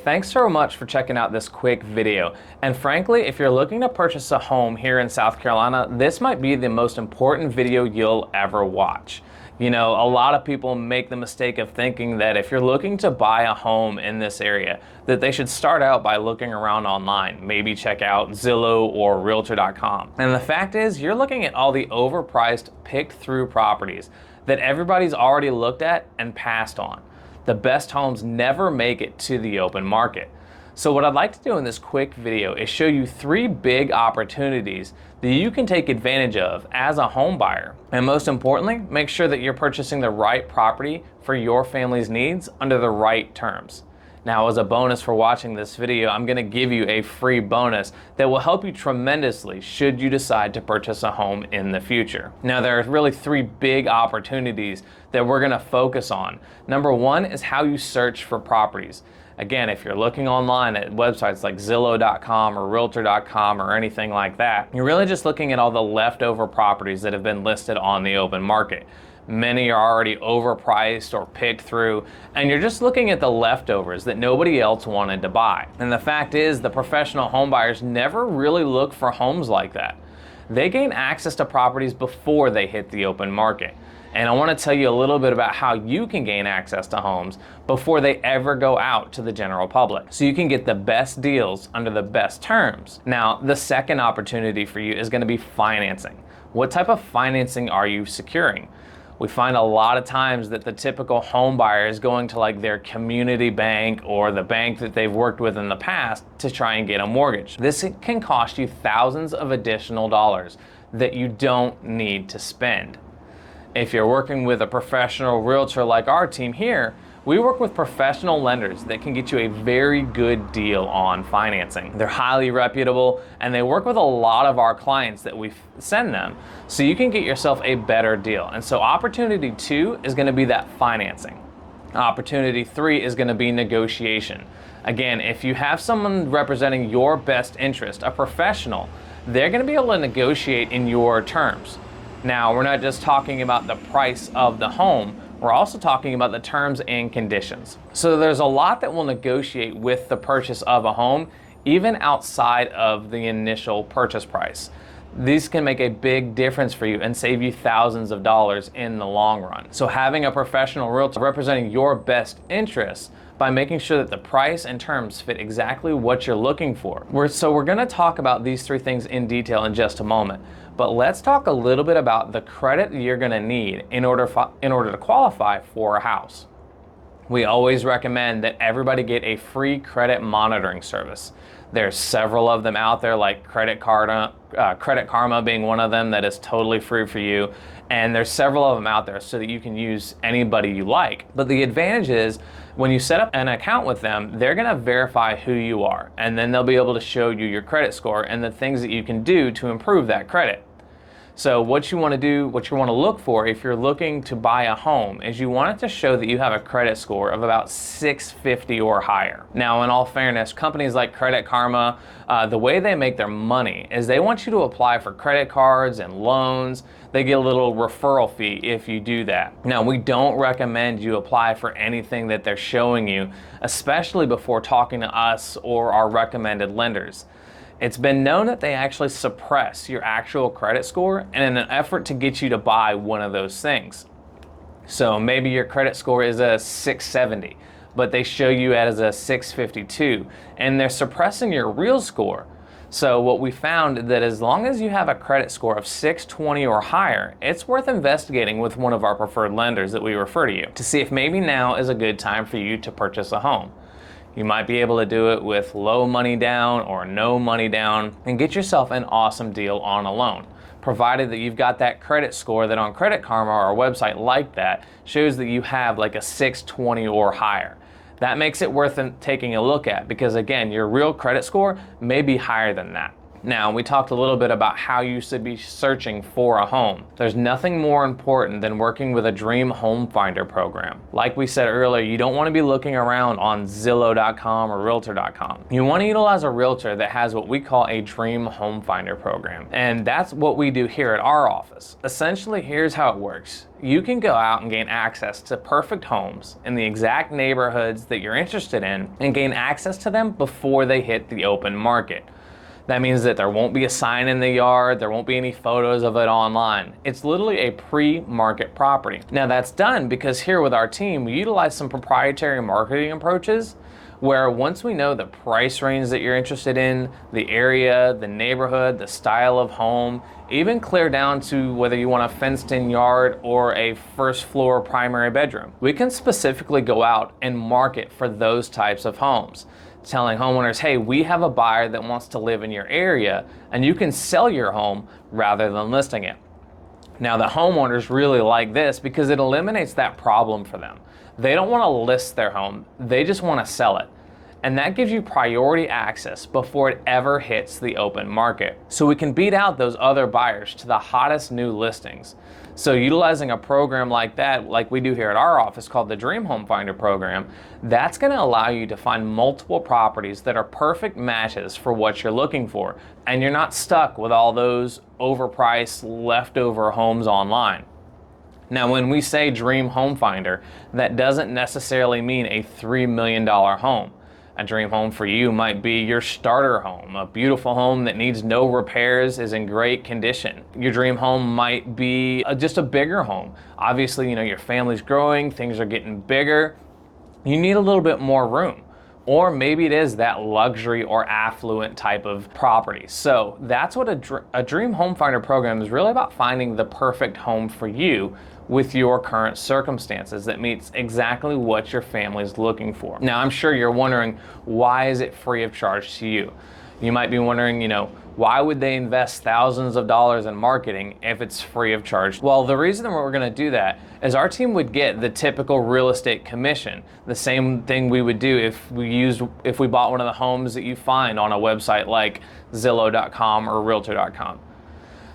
thanks so much for checking out this quick video. And frankly, if you're looking to purchase a home here in South Carolina, this might be the most important video you'll ever watch. You know, a lot of people make the mistake of thinking that if you're looking to buy a home in this area, that they should start out by looking around online, maybe check out Zillow or Realtor.com. And the fact is, you're looking at all the overpriced, picked through properties that everybody's already looked at and passed on. The best homes never make it to the open market. So what I'd like to do in this quick video is show you 3 big opportunities that you can take advantage of as a home buyer. And most importantly, make sure that you're purchasing the right property for your family's needs under the right terms. Now, as a bonus for watching this video, I'm gonna give you a free bonus that will help you tremendously should you decide to purchase a home in the future. Now, there are really 3 big opportunities that we're gonna focus on. Number 1 is how you search for properties. Again, if you're looking online at websites like Zillow.com or Realtor.com or anything like that, you're really just looking at all the leftover properties that have been listed on the open market. Many are already overpriced or picked through, and you're just looking at the leftovers that nobody else wanted to buy. And the fact is, the professional home buyers never really look for homes like that. They gain access to properties before they hit the open market. And I want to tell you a little bit about how you can gain access to homes before they ever go out to the general public, so you can get the best deals under the best terms. Now, the second opportunity for you is going to be financing. What type of financing are you securing? We find a lot of times that the typical home buyer is going to like their community bank or the bank that they've worked with in the past to try and get a mortgage. This can cost you thousands of additional dollars that you don't need to spend. If you're working with a professional realtor like our team here, we work with professional lenders that can get you a very good deal on financing. They're highly reputable and they work with a lot of our clients that we send them, so you can get yourself a better deal. And so opportunity 2 is going to be that financing. Opportunity 3 is going to be negotiation. Again, if you have someone representing your best interest, a professional, they're going to be able to negotiate in your terms. Now, we're not just talking about the price of the home, we're also talking about the terms and conditions. So there's a lot that will negotiate with the purchase of a home, even outside of the initial purchase price. These can make a big difference for you and save you thousands of dollars in the long run. So having a professional realtor representing your best interests by making sure that the price and terms fit exactly what you're looking for. So we're gonna talk about these 3 things in detail in just a moment, but let's talk a little bit about the credit you're gonna need in order to qualify for a house. We always recommend that everybody get a free credit monitoring service. There's several of them out there, like Credit Karma being one of them that is totally free for you. And there's several of them out there so that you can use anybody you like. But the advantage is when you set up an account with them, they're gonna verify who you are. And then they'll be able to show you your credit score and the things that you can do to improve that credit. So what you want to do, what you want to look for if you're looking to buy a home, is you want it to show that you have a credit score of about 650 or higher. Now, in all fairness, companies like Credit Karma, the way they make their money is they want you to apply for credit cards and loans. They get a little referral fee if you do that. Now, we don't recommend you apply for anything that they're showing you, especially before talking to us or our recommended lenders. It's been known that they actually suppress your actual credit score in an effort to get you to buy one of those things. So maybe your credit score is a 670, but they show you as a 652, and they're suppressing your real score. So what we found that as long as you have a credit score of 620 or higher, it's worth investigating with one of our preferred lenders that we refer to you to see if maybe now is a good time for you to purchase a home. You might be able to do it with low money down or no money down and get yourself an awesome deal on a loan, provided that you've got that credit score that on Credit Karma or a website like that shows that you have like a 620 or higher. That makes it worth taking a look at because, again, your real credit score may be higher than that. Now, we talked a little bit about how you should be searching for a home. There's nothing more important than working with a dream home finder program. Like we said earlier, you don't want to be looking around on Zillow.com or Realtor.com. You want to utilize a realtor that has what we call a dream home finder program. And that's what we do here at our office. Essentially, here's how it works. You can go out and gain access to perfect homes in the exact neighborhoods that you're interested in and gain access to them before they hit the open market. That means that there won't be a sign in the yard, there won't be any photos of it online. It's literally a pre-market property. Now that's done because here with our team, we utilize some proprietary marketing approaches where once we know the price range that you're interested in, the area, the neighborhood, the style of home, even clear down to whether you want a fenced-in yard or a first floor primary bedroom, we can specifically go out and market for those types of homes, telling homeowners, hey, we have a buyer that wants to live in your area and you can sell your home rather than listing it. Now the homeowners really like this because it eliminates that problem for them. They don't want to list their home, they just want to sell it. And that gives you priority access before it ever hits the open market. So we can beat out those other buyers to the hottest new listings. So utilizing a program like that, like we do here at our office called the Dream Home Finder program, that's going to allow you to find multiple properties that are perfect matches for what you're looking for. And you're not stuck with all those overpriced leftover homes online. Now, when we say Dream Home Finder, that doesn't necessarily mean a $3 million home. A dream home for you might be your starter home, a beautiful home that needs no repairs, is in great condition. Your dream home might be just a bigger home. Obviously, you know, your family's growing, things are getting bigger. You need a little bit more room. Or maybe it is that luxury or affluent type of property. So that's what a Dream Home Finder program is really about, finding the perfect home for you with your current circumstances that meets exactly what your family is looking for. Now, I'm sure you're wondering, why is it free of charge to you? You might be wondering, you know, why would they invest thousands of dollars in marketing if it's free of charge? Well, the reason that we're going to do that is our team would get the typical real estate commission, the same thing we would do if we bought one of the homes that you find on a website like Zillow.com or Realtor.com.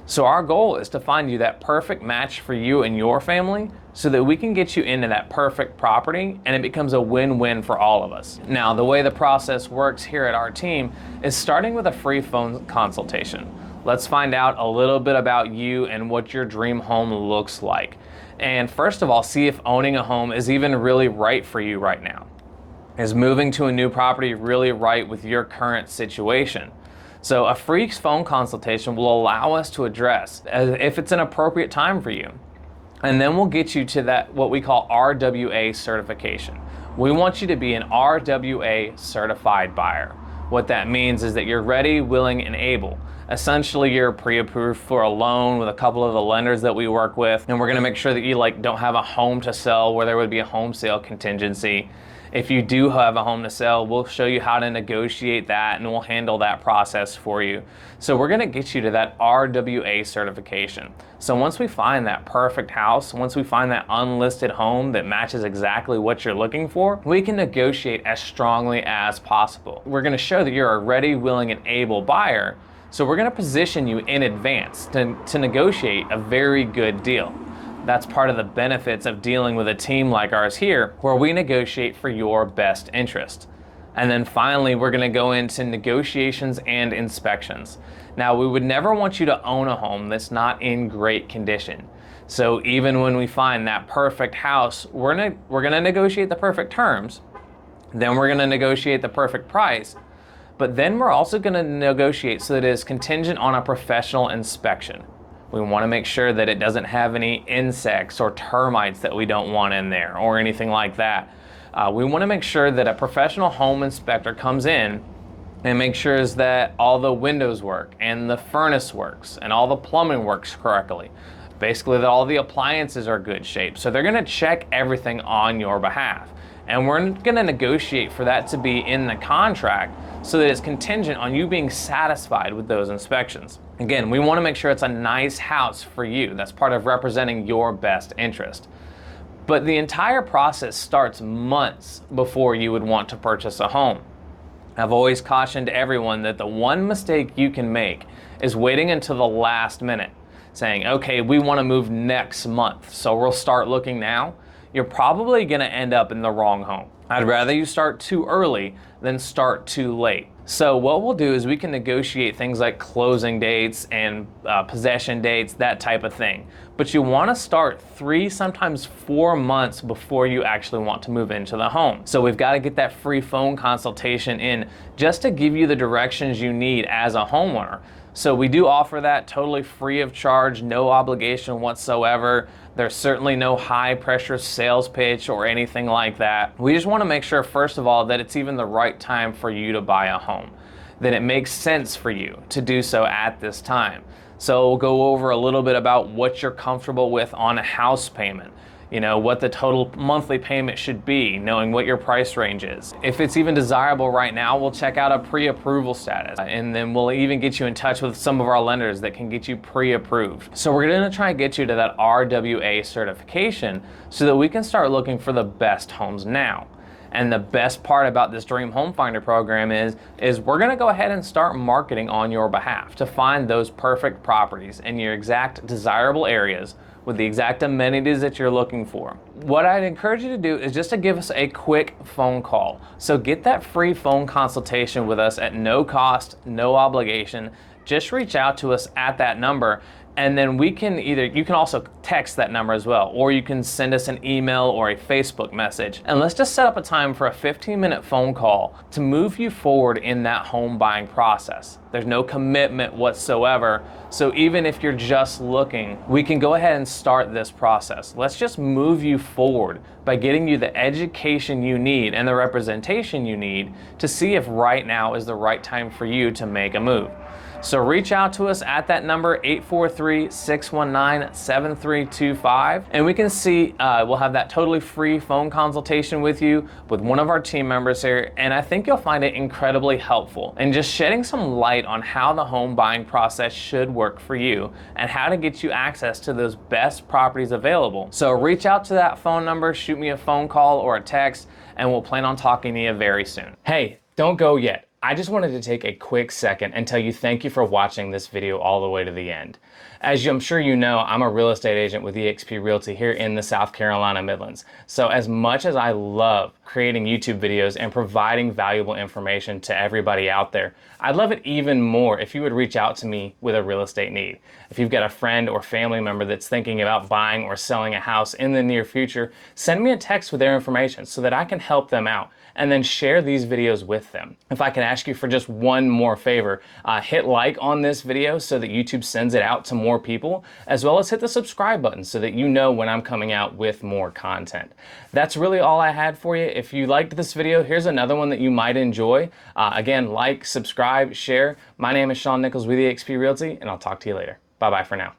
So our goal is to find you that perfect match for you and your family so that we can get you into that perfect property and it becomes a win-win for all of us. Now, the way the process works here at our team is starting with a free phone consultation. Let's find out a little bit about you and what your dream home looks like. And first of all, see if owning a home is even really right for you right now. Is moving to a new property really right with your current situation? So a free phone consultation will allow us to address if it's an appropriate time for you. And then we'll get you to that, what we call RWA certification. We want you to be an RWA certified buyer. What that means is that you're ready, willing, and able. Essentially, you're pre-approved for a loan with a couple of the lenders that we work with, and we're gonna make sure that you don't have a home to sell where there would be a home sale contingency. If you do have a home to sell, we'll show you how to negotiate that and we'll handle that process for you. So we're gonna get you to that RWA certification. So once we find that perfect house, once we find that unlisted home that matches exactly what you're looking for, we can negotiate as strongly as possible. We're gonna show that you're a ready, willing, and able buyer. So we're gonna position you in advance to negotiate a very good deal. That's part of the benefits of dealing with a team like ours here, where we negotiate for your best interest. And then finally, we're gonna go into negotiations and inspections. Now, we would never want you to own a home that's not in great condition. So even when we find that perfect house, we're gonna negotiate the perfect terms, then we're gonna negotiate the perfect price, but then we're also gonna negotiate so that it is contingent on a professional inspection. We want to make sure that it doesn't have any insects or termites that we don't want in there or anything like that. We want to make sure that a professional home inspector comes in and makes sure that all the windows work and the furnace works and all the plumbing works correctly. Basically, that all the appliances are good shape. So they're going to check everything on your behalf. And we're going to negotiate for that to be in the contract so that it's contingent on you being satisfied with those inspections. Again, we want to make sure it's a nice house for you. That's part of representing your best interest. But the entire process starts months before you would want to purchase a home. I've always cautioned everyone that the one mistake you can make is waiting until the last minute, saying, okay, we want to move next month, so we'll start looking now. You're probably going to end up in the wrong home. I'd rather you start too early than start too late. So what we'll do is we can negotiate things like closing dates and possession dates, that type of thing. But you want to start 3, sometimes 4 months before you actually want to move into the home. So we've got to get that free phone consultation in just to give you the directions you need as a homeowner. So we do offer that totally free of charge, no obligation whatsoever. There's certainly no high pressure sales pitch or anything like that. We just want to make sure, first of all, that it's even the right time for you to buy a home, that it makes sense for you to do so at this time. So we'll go over a little bit about what you're comfortable with on a house payment. You know, what the total monthly payment should be, knowing what your price range is. If it's even desirable right now, we'll check out a pre-approval status, and then we'll even get you in touch with some of our lenders that can get you pre-approved. So we're gonna try and get you to that RWA certification so that we can start looking for the best homes now. And the best part about this Dream Home Finder program is we're gonna go ahead and start marketing on your behalf to find those perfect properties in your exact desirable areas with the exact amenities that you're looking for. What I'd encourage you to do is just to give us a quick phone call. So get that free phone consultation with us at no cost, no obligation. Just reach out to us at that number, and then we can you can also text that number as well, or you can send us an email or a Facebook message. And let's just set up a time for a 15-minute phone call to move you forward in that home buying process. There's no commitment whatsoever. So even if you're just looking, we can go ahead and start this process. Let's just move you forward by getting you the education you need and the representation you need to see if right now is the right time for you to make a move. So reach out to us at that number, 843-619-7325, and we can see, we'll have that totally free phone consultation with you with one of our team members here, and I think you'll find it incredibly helpful and just shedding some light on how the home buying process should work for you and how to get you access to those best properties available. So reach out to that phone number, shoot me a phone call or a text, and we'll plan on talking to you very soon. Hey, don't go yet. I just wanted to take a quick second and tell you thank you for watching this video all the way to the end. As I'm sure you know, I'm a real estate agent with eXp Realty here in the South Carolina Midlands. So as much as I love creating YouTube videos and providing valuable information to everybody out there, I'd love it even more if you would reach out to me with a real estate need. If you've got a friend or family member that's thinking about buying or selling a house in the near future, send me a text with their information so that I can help them out, and then share these videos with them. If I can ask you for just one more favor, hit like on this video so that YouTube sends it out to more people, as well as hit the subscribe button so that you know when I'm coming out with more content. That's really all I had for you. If you liked this video, here's another one that you might enjoy. Again, like, subscribe, share. My name is Shaun Nichols with eXp Realty, and I'll talk to you later. Bye-bye for now.